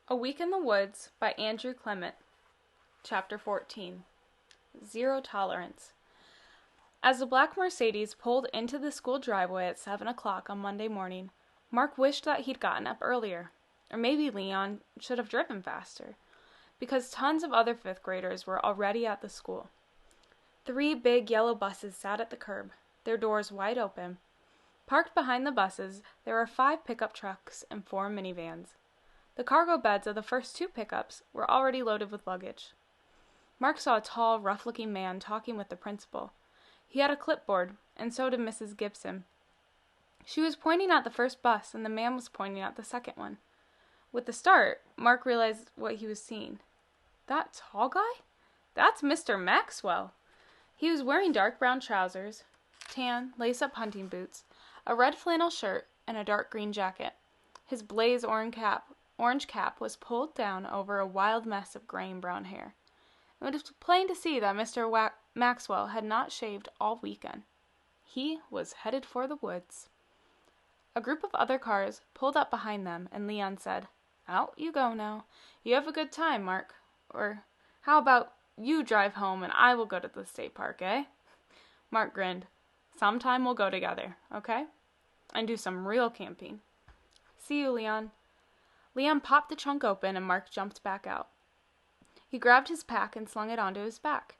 A Week in the Woods by Andrew Clement. Chapter 14. Zero Tolerance. As the black Mercedes pulled into the school driveway at 7 o'clock on Monday morning, Mark wished that he'd gotten up earlier. Or maybe Leon should have driven faster, because tons of other fifth graders were already at the school. 3 big yellow buses sat at the curb, their doors wide open. Parked behind the buses, there were 5 pickup trucks and 4 minivans. The cargo beds of the first 2 pickups were already loaded with luggage. Mark saw a tall, rough-looking man talking with the principal. He had a clipboard, and so did Mrs. Gibson. She was pointing at the first bus, and the man was pointing at the second one. With the start, Mark realized what he was seeing. That tall guy? That's Mr. Maxwell. He was wearing dark brown trousers, tan, lace-up hunting boots, a red flannel shirt, and a dark green jacket. His blaze orange cap was pulled down over a wild mess of gray and brown hair. It was plain to see that Mr. Maxwell had not shaved all weekend. He was headed for the woods. A group of other cars pulled up behind them, and Leon said, "Out you go now. You have a good time, Mark. Or how about you drive home and I will go to the state park, eh?" Mark grinned. "Sometime we'll go together, okay? And do some real camping." "See you, Leon." Leon popped the trunk open and Mark jumped back out. He grabbed his pack and slung it onto his back.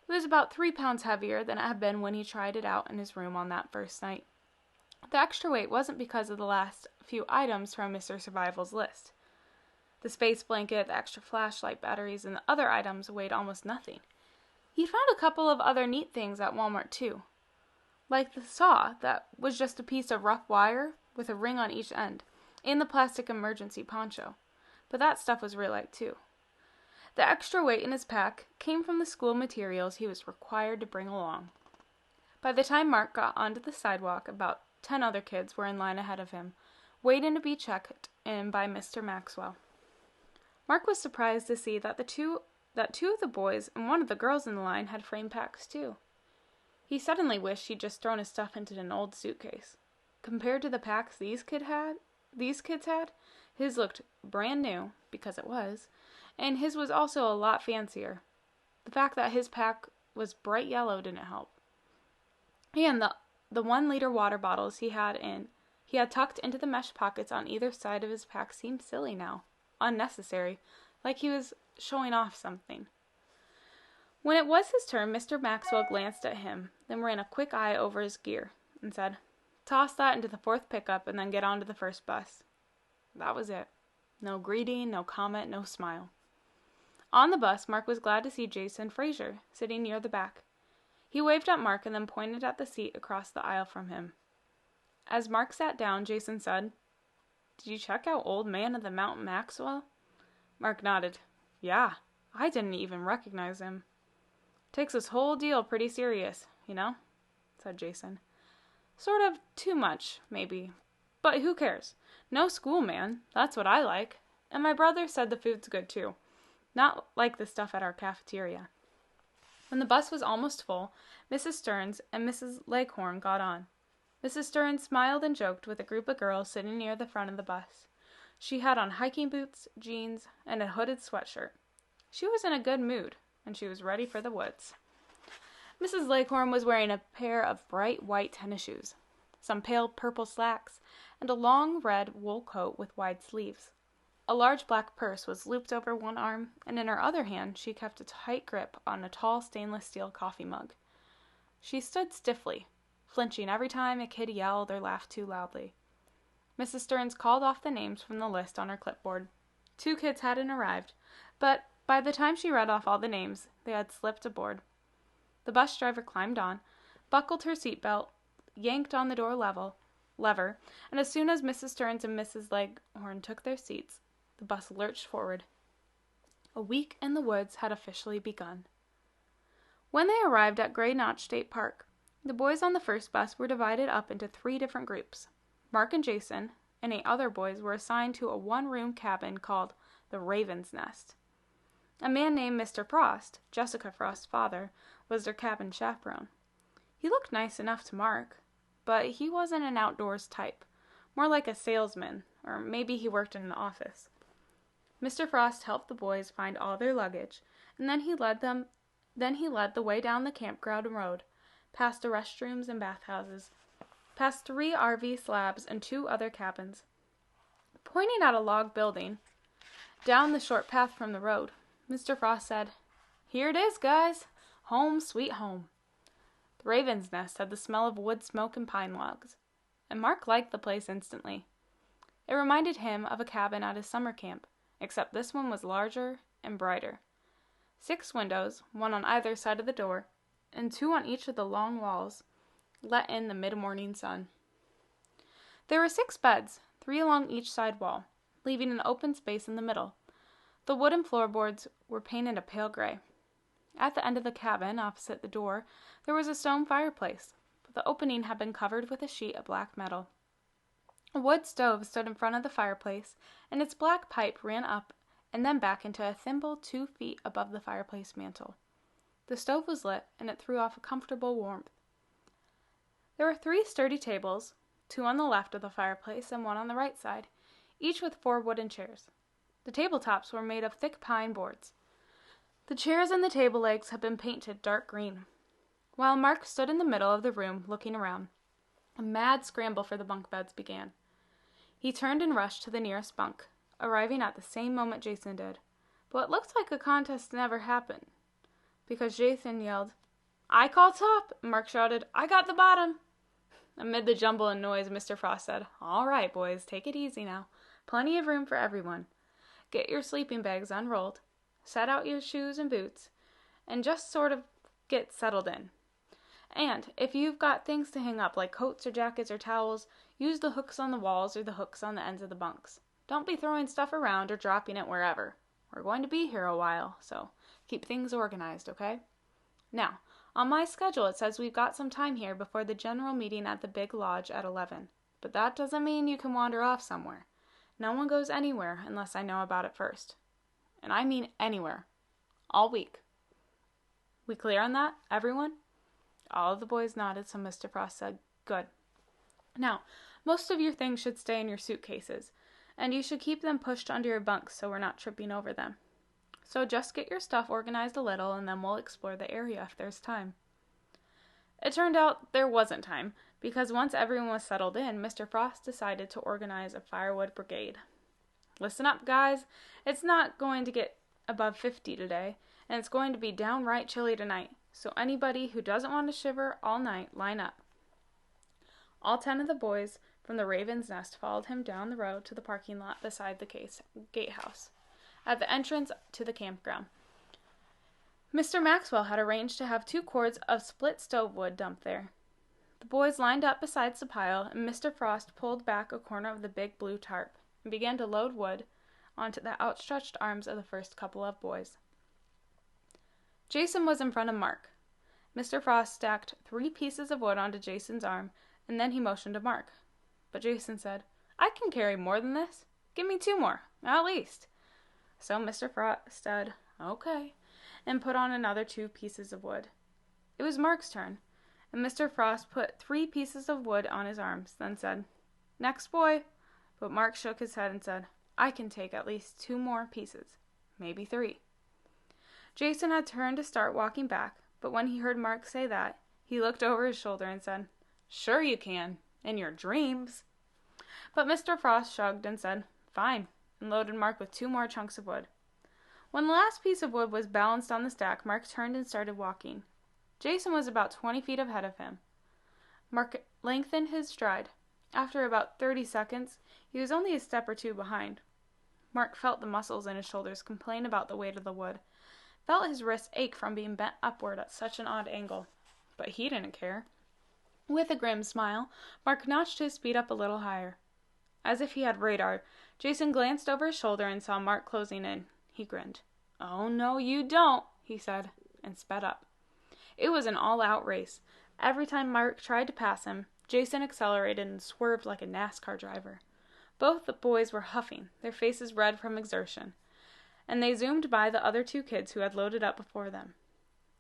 It was about 3 pounds heavier than it had been when he tried it out in his room on that first night. The extra weight wasn't because of the last few items from Mr. Survival's list. The space blanket, the extra flashlight batteries, and the other items weighed almost nothing. He'd found a couple of other neat things at Walmart too. Like the saw that was just a piece of rough wire with a ring on each end, and the plastic emergency poncho. But that stuff was real light too. The extra weight in his pack came from the school materials he was required to bring along. By the time Mark got onto the sidewalk, about 10 other kids were in line ahead of him, waiting to be checked in by Mr. Maxwell. Mark was surprised to see that two of the boys and one of the girls in the line had frame packs too. He suddenly wished he'd just thrown his stuff into an old suitcase. Compared to the packs these kids had, his looked brand new, because it was, and his was also a lot fancier. The fact that his pack was bright yellow didn't help. And the 1-liter water bottles he had tucked into the mesh pockets on either side of his pack seemed silly now, unnecessary, like he was showing off something. When it was his turn, Mr. Maxwell glanced at him, then ran a quick eye over his gear, and said, "Toss that into the 4th pickup and then get on to the first bus." That was it. No greeting, no comment, no smile. On the bus, Mark was glad to see Jason Fraser sitting near the back. He waved at Mark and then pointed at the seat across the aisle from him. As Mark sat down, Jason said, "Did you check out Old Man of the Mountain Maxwell?" Mark nodded. "Yeah, I didn't even recognize him." "Takes this whole deal pretty serious, you know," said Jason. "Sort of too much, maybe. But who cares? No school, man. That's what I like. And my brother said the food's good too. Not like the stuff at our cafeteria." When the bus was almost full, Mrs. Stearns and Mrs. Leghorn got on. Mrs. Stearns smiled and joked with a group of girls sitting near the front of the bus. She had on hiking boots, jeans, and a hooded sweatshirt. She was in a good mood, and she was ready for the woods. Mrs. Leghorn was wearing a pair of bright white tennis shoes, some pale purple slacks, and a long red wool coat with wide sleeves. A large black purse was looped over one arm, and in her other hand she kept a tight grip on a tall stainless steel coffee mug. She stood stiffly, flinching every time a kid yelled or laughed too loudly. Mrs. Stearns called off the names from the list on her clipboard. 2 kids hadn't arrived, but by the time she read off all the names, they had slipped aboard. The bus driver climbed on, buckled her seatbelt, yanked on the door lever, and as soon as Mrs. Stearns and Mrs. Leghorn took their seats, the bus lurched forward. A week in the woods had officially begun. When they arrived at Gray Notch State Park, the boys on the first bus were divided up into 3 different groups. Mark and Jason and 8 other boys were assigned to a 1-room cabin called the Raven's Nest. A man named Mr. Frost, Jessica Frost's father, was their cabin chaperone. He looked nice enough to Mark, but he wasn't an outdoors type, more like a salesman, or maybe he worked in an office. Mr. Frost helped the boys find all their luggage, and then he led the way down the campground road, past the restrooms and bathhouses, past 3 RV slabs and 2 other cabins. Pointing at a log building down the short path from the road, Mr. Frost said, "Here it is, guys. Home sweet home." The Raven's Nest had the smell of wood smoke and pine logs, and Mark liked the place instantly. It reminded him of a cabin at his summer camp, except this one was larger and brighter. 6 windows, 1 on either side of the door, and 2 on each of the long walls, let in the mid-morning sun. There were 6 beds, 3 along each side wall, leaving an open space in the middle. The wooden floorboards were painted a pale gray. At the end of the cabin, opposite the door, there was a stone fireplace, but the opening had been covered with a sheet of black metal. A wood stove stood in front of the fireplace, and its black pipe ran up and then back into a thimble 2 feet above the fireplace mantel. The stove was lit, and it threw off a comfortable warmth. There were 3 sturdy tables, 2 on the left of the fireplace and 1 on the right side, each with 4 wooden chairs. The tabletops were made of thick pine boards. The chairs and the table legs had been painted dark green. While Mark stood in the middle of the room looking around, a mad scramble for the bunk beds began. He turned and rushed to the nearest bunk, arriving at the same moment Jason did. But it looked like a contest never happened, because Jason yelled, "I call top!" and Mark shouted, "I got the bottom!" Amid the jumble and noise, Mr. Frost said, "All right, boys, take it easy now. Plenty of room for everyone. Get your sleeping bags unrolled, set out your shoes and boots, and just sort of get settled in. And if you've got things to hang up, like coats or jackets or towels, use the hooks on the walls or the hooks on the ends of the bunks. Don't be throwing stuff around or dropping it wherever. We're going to be here a while, so keep things organized, okay? Now, on my schedule it says we've got some time here before the general meeting at the big lodge at 11. But that doesn't mean you can wander off somewhere. No one goes anywhere unless I know about it first. And I mean anywhere. All week. We clear on that, everyone?" All of the boys nodded, so Mr. Frost said, "Good. Now, most of your things should stay in your suitcases, and you should keep them pushed under your bunks so we're not tripping over them. So just get your stuff organized a little, and then we'll explore the area if there's time." It turned out there wasn't time, because once everyone was settled in, Mr. Frost decided to organize a Firewood brigade. "Listen up, guys. It's not going to get above 50 today, and it's going to be downright chilly tonight, so anybody who doesn't want to shiver all night, line up." All 10 of the boys from the Raven's Nest followed him down the road to the parking lot beside the gatehouse, at the entrance to the campground. Mr. Maxwell had arranged to have 2 cords of split stove wood dumped there. The boys lined up beside the pile, and Mr. Frost pulled back a corner of the big blue tarp and began to load wood onto the outstretched arms of the first couple of boys. Jason was in front of Mark. Mr. Frost stacked 3 pieces of wood onto Jason's arm, and then he motioned to Mark. But Jason said, "I can carry more than this. Give me 2 more, at least." So Mr. Frost said, "Okay," and put on another 2 pieces of wood. It was Mark's turn, and Mr. Frost put 3 pieces of wood on his arms, then said, "Next boy." But Mark shook his head and said, "I can take at least 2 more pieces, maybe 3. Jason had turned to start walking back, but when he heard Mark say that, he looked over his shoulder and said, "Sure you can, in your dreams." But Mr. Frost shrugged and said, "Fine," and loaded Mark with 2 more chunks of wood. When the last piece of wood was balanced on the stack, Mark turned and started walking. Jason was about 20 feet ahead of him. Mark lengthened his stride. After about 30 seconds, he was only a step or 2 behind. Mark felt the muscles in his shoulders complain about the weight of the wood, felt his wrists ache from being bent upward at such an odd angle. But he didn't care. With a grim smile, Mark notched his speed up a little higher. As if he had radar, Jason glanced over his shoulder and saw Mark closing in. He grinned. "Oh, no, you don't," he said, and sped up. It was an all-out race. Every time Mark tried to pass him, Jason accelerated and swerved like a NASCAR driver. Both the boys were huffing, their faces red from exertion, and they zoomed by the other 2 kids who had loaded up before them.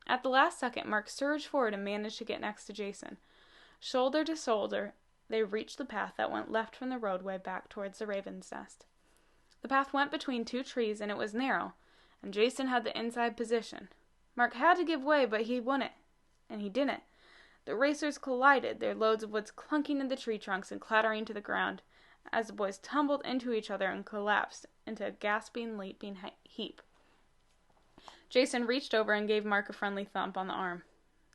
At the last second, Mark surged forward and managed to get next to Jason. Shoulder to shoulder, they reached the path that went left from the roadway back towards the Raven's Nest. The path went between two trees, and it was narrow, and Jason had the inside position. Mark had to give way, but he wouldn't, and he didn't. The racers collided, their loads of wood clunking into the tree trunks and clattering to the ground, as the boys tumbled into each other and collapsed into a gasping, leaping heap. Jason reached over and gave Mark a friendly thump on the arm.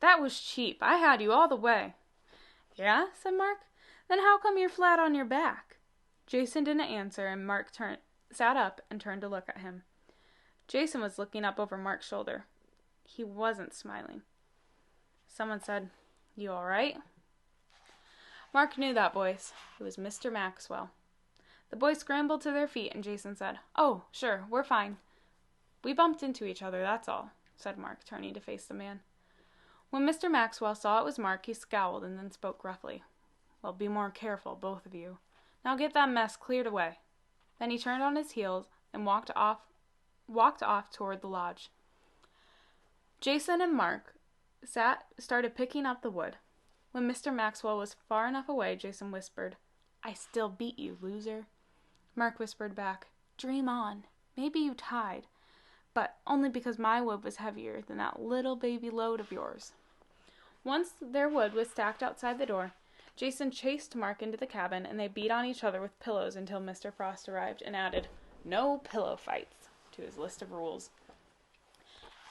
"That was cheap. I had you all the way." "Yeah?" said Mark. "Then how come you're flat on your back?" Jason didn't answer, and Mark sat up and turned to look at him. Jason was looking up over Mark's shoulder. He wasn't smiling. Someone said, "You all right?" Mark knew that voice. It was Mr. Maxwell. The boys scrambled to their feet, and Jason said, "Oh, sure, we're fine. We bumped into each other, that's all," said Mark, turning to face the man. When Mr. Maxwell saw it was Mark, he scowled and then spoke gruffly. "Well, be more careful, both of you. Now get that mess cleared away." Then he turned on his heels and walked off toward the lodge. Jason and Mark started picking up the wood. When Mr. Maxwell was far enough away, Jason whispered, "I still beat you, loser." Mark whispered back, "Dream on. Maybe you tied, but only because my wood was heavier than that little baby load of yours." Once their wood was stacked outside the door, Jason chased Mark into the cabin, and they beat on each other with pillows until Mr. Frost arrived and added, "No pillow fights," to his list of rules.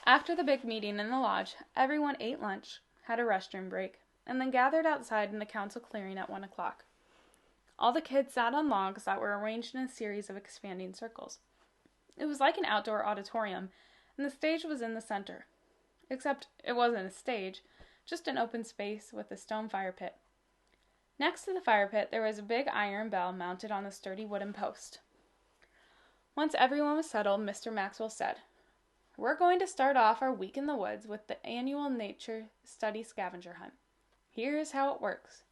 After the big meeting in the lodge, everyone ate lunch, had a restroom break, and then gathered outside in the council clearing at 1 o'clock. All the kids sat on logs that were arranged in a series of expanding circles. It was like an outdoor auditorium, and the stage was in the center. Except it wasn't a stage, just an open space with a stone fire pit. Next to the fire pit, there was a big iron bell mounted on a sturdy wooden post. Once everyone was settled, Mr. Maxwell said, "We're going to start off our week in the woods with the annual nature study scavenger hunt. Here's how it works."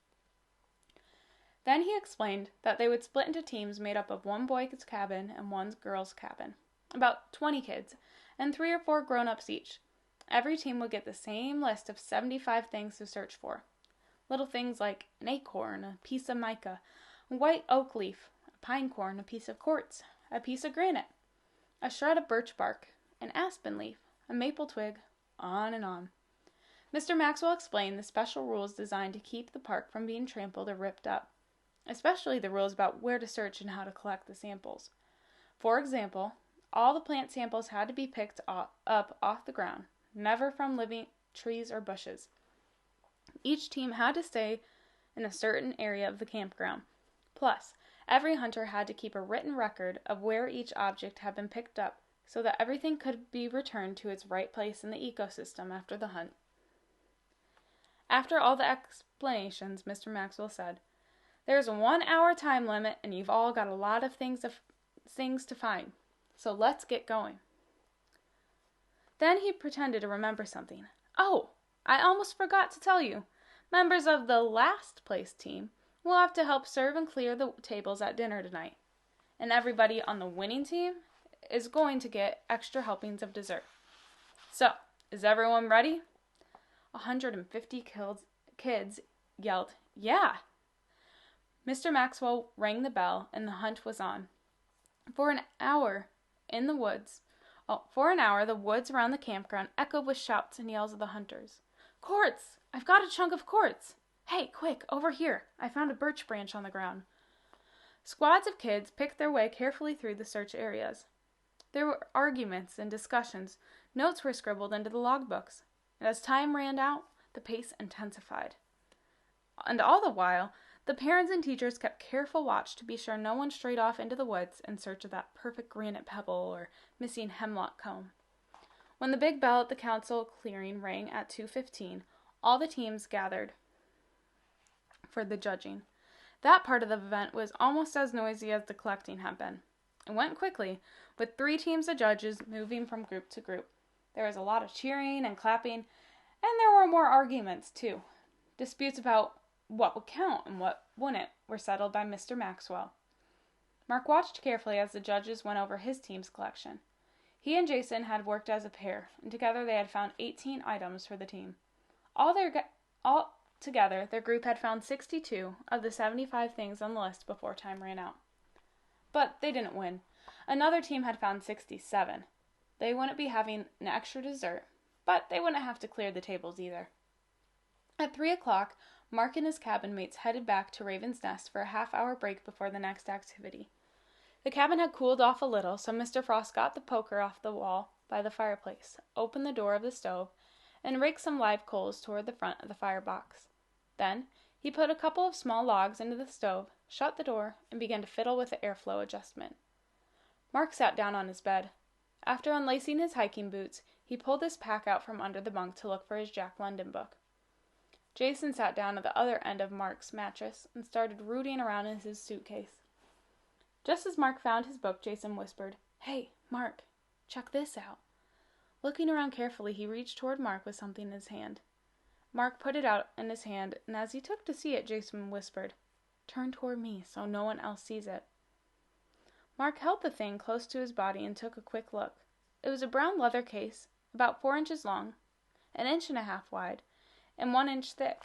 Then he explained that they would split into teams made up of one boy's cabin and one girl's cabin, about 20 kids, and 3 or 4 grown-ups each. Every team would get the same list of 75 things to search for. Little things like an acorn, a piece of mica, a white oak leaf, a pine cone, a piece of quartz, a piece of granite, a shred of birch bark, an aspen leaf, a maple twig, on and on. Mr. Maxwell explained the special rules designed to keep the park from being trampled or ripped up, especially the rules about where to search and how to collect the samples. For example, all the plant samples had to be picked up off the ground, never from living trees or bushes. Each team had to stay in a certain area of the campground. Plus, every hunter had to keep a written record of where each object had been picked up so that everything could be returned to its right place in the ecosystem after the hunt. After all the explanations, Mr. Maxwell said, "There's a 1-hour time limit, and you've all got a lot of things to find. So let's get going." Then he pretended to remember something. "Oh, I almost forgot to tell you. Members of the last place team will have to help serve and clear the tables at dinner tonight. And everybody on the winning team is going to get extra helpings of dessert. So, is everyone ready?" 150 kids yelled, "Yeah!" Mr. Maxwell rang the bell, and the hunt was on. For an hour, the woods around the campground echoed with shouts and yells of the hunters. "Quartz! I've got a chunk of quartz! Hey, quick, over here! I found a birch branch on the ground." Squads of kids picked their way carefully through the search areas. There were arguments and discussions. Notes were scribbled into the logbooks. And as time ran out, the pace intensified. And all the while, the parents and teachers kept careful watch to be sure no one strayed off into the woods in search of that perfect granite pebble or missing hemlock comb. When the big bell at the council clearing rang at 2:15, all the teams gathered for the judging. That part of the event was almost as noisy as the collecting had been. It went quickly, with 3 teams of judges moving from group to group. There was a lot of cheering and clapping, and there were more arguments, too. Disputes about what would count and what wouldn't were settled by Mr. Maxwell. Mark watched carefully as the judges went over his team's collection. He and Jason had worked as a pair, and together they had found 18 items for the team. All together, their group had found 62 of the 75 things on the list before time ran out. But they didn't win. Another team had found 67. They wouldn't be having an extra dessert, but they wouldn't have to clear the tables either. At 3 o'clock, Mark and his cabin mates headed back to Raven's Nest for a half-hour break before the next activity. The cabin had cooled off a little, so Mr. Frost got the poker off the wall by the fireplace, opened the door of the stove, and raked some live coals toward the front of the firebox. Then he put a couple of small logs into the stove, shut the door, and began to fiddle with the airflow adjustment. Mark sat down on his bed. After unlacing his hiking boots, he pulled his pack out from under the bunk to look for his Jack London book. Jason sat down at the other end of Mark's mattress and started rooting around in his suitcase. Just as Mark found his book, Jason whispered, "Hey, Mark, check this out." Looking around carefully, he reached toward Mark with something in his hand. Mark put it out in his hand, and as he took to see it, Jason whispered, "Turn toward me so no one else sees it." Mark held the thing close to his body and took a quick look. It was a brown leather case, about 4 inches long, 1.5 inches wide, and 1 inch thick.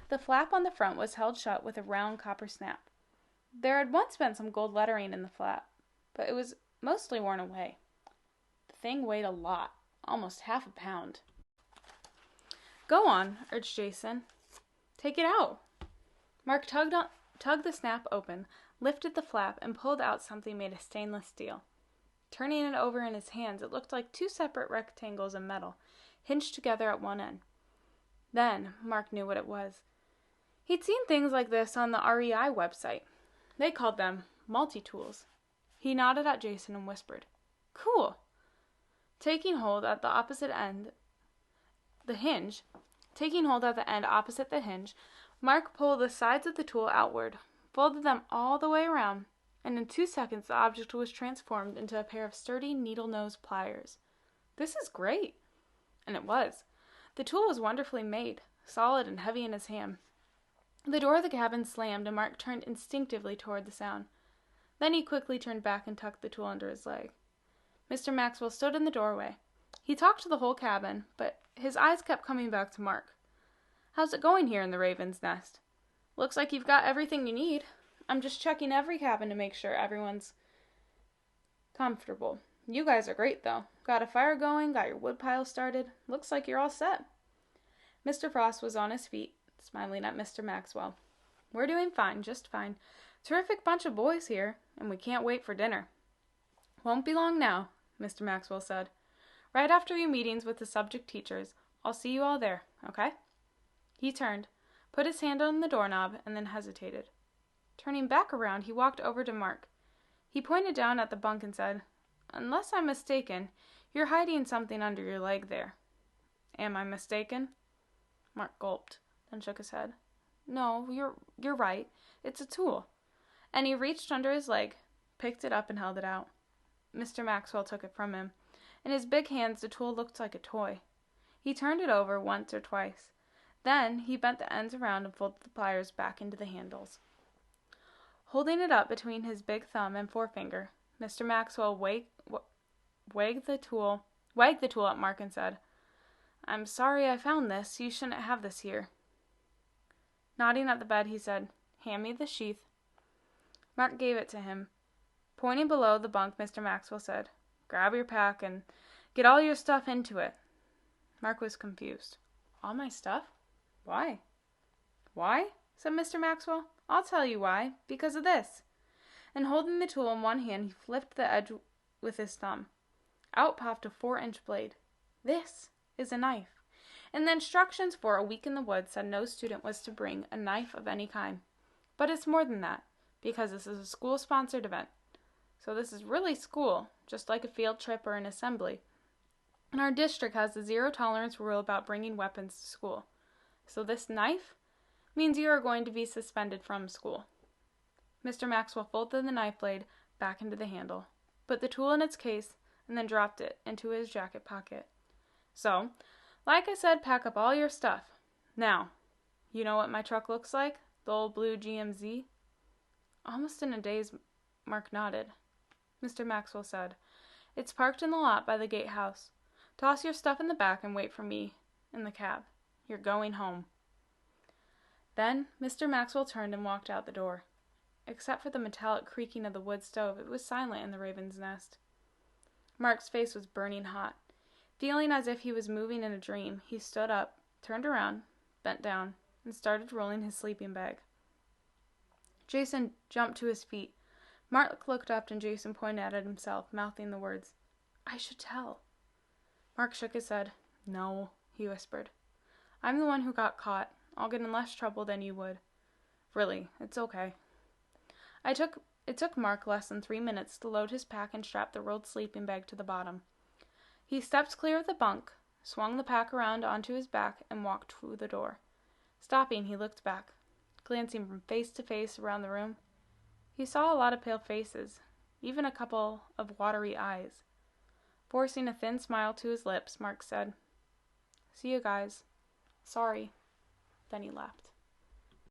The flap on the front was held shut with a round copper snap. There had once been some gold lettering in the flap, but it was mostly worn away. The thing weighed a lot, almost half a pound. "Go on," urged Jason. "Take it out." Mark tugged the snap open, lifted the flap, and pulled out something made of stainless steel. Turning it over in his hands, it looked like 2 separate rectangles of metal, hinged together at one end. Then Mark knew what it was. He'd seen things like this on the REI website. They called them multi-tools. He nodded at Jason and whispered, "Cool." Taking hold at the end opposite the hinge, Mark pulled the sides of the tool outward, folded them all the way around, and in 2 seconds the object was transformed into a pair of sturdy needle-nose pliers. "This is great." And it was. The tool was wonderfully made, solid and heavy in his hand. The door of the cabin slammed, and Mark turned instinctively toward the sound. Then he quickly turned back and tucked the tool under his leg. Mr. Maxwell stood in the doorway. He talked to the whole cabin, but his eyes kept coming back to Mark. "How's it going here in the Raven's Nest? Looks like you've got everything you need. I'm just checking every cabin to make sure everyone's comfortable. You guys are great, though. Got a fire going, got your woodpile started. Looks like you're all set." Mr. Frost was on his feet, smiling at Mr. Maxwell. "We're doing fine, just fine. Terrific bunch of boys here, and we can't wait for dinner." "Won't be long now," Mr. Maxwell said. "Right after your meetings with the subject teachers, I'll see you all there, okay?" He turned, put his hand on the doorknob, and then hesitated. Turning back around, he walked over to Mark. He pointed down at the bunk and said, "Unless I'm mistaken, you're hiding something under your leg there." "Am I mistaken?" Mark gulped, then shook his head. "No, you're right. It's a tool." And he reached under his leg, picked it up, and held it out. Mr. Maxwell took it from him. In his big hands, the tool looked like a toy. He turned it over once or twice. Then he bent the ends around and folded the pliers back into the handles. Holding it up between his big thumb and forefinger, Mr. Maxwell wagged the tool at Mark and said, "I'm sorry I found this. You shouldn't have this here." Nodding at the bed, he said, "Hand me the sheath." Mark gave it to him. Pointing below the bunk, Mr. Maxwell said, "Grab your pack and get all your stuff into it." Mark was confused. "All my stuff? Why?" "Why?" said Mr. Maxwell. "I'll tell you why. Because of this." And holding the tool in one hand, he flipped the edge with his thumb. Out popped a 4-inch blade. "This is a knife." And the instructions for A Week in the Woods said no student was to bring a knife of any kind. But it's more than that, because this is a school-sponsored event. So this is really school, just like a field trip or an assembly. And our district has a zero-tolerance rule about bringing weapons to school. So this knife means you are going to be suspended from school. Mr. Maxwell folded the knife blade back into the handle, put the tool in its case, and then dropped it into his jacket pocket. "So, like I said, pack up all your stuff. Now, you know what my truck looks like? The old blue GMZ?" Almost in a daze, Mark nodded. Mr. Maxwell said, "It's parked in the lot by the gatehouse. Toss your stuff in the back and wait for me in the cab. You're going home." Then Mr. Maxwell turned and walked out the door. Except for the metallic creaking of the wood stove, it was silent in the raven's nest. Mark's face was burning hot. Feeling as if he was moving in a dream, he stood up, turned around, bent down, and started rolling his sleeping bag. Jason jumped to his feet. Mark looked up and Jason pointed at himself, mouthing the words, "I should tell." Mark shook his head. "No," he whispered. "I'm the one who got caught. I'll get in less trouble than you would. Really, it's okay." It took Mark less than 3 minutes to load his pack and strap the rolled sleeping bag to the bottom. He stepped clear of the bunk, swung the pack around onto his back, and walked to the door. Stopping, he looked back. Glancing from face to face around the room, he saw a lot of pale faces, even a couple of watery eyes. Forcing a thin smile to his lips, Mark said, "See you guys. Sorry." Then he left.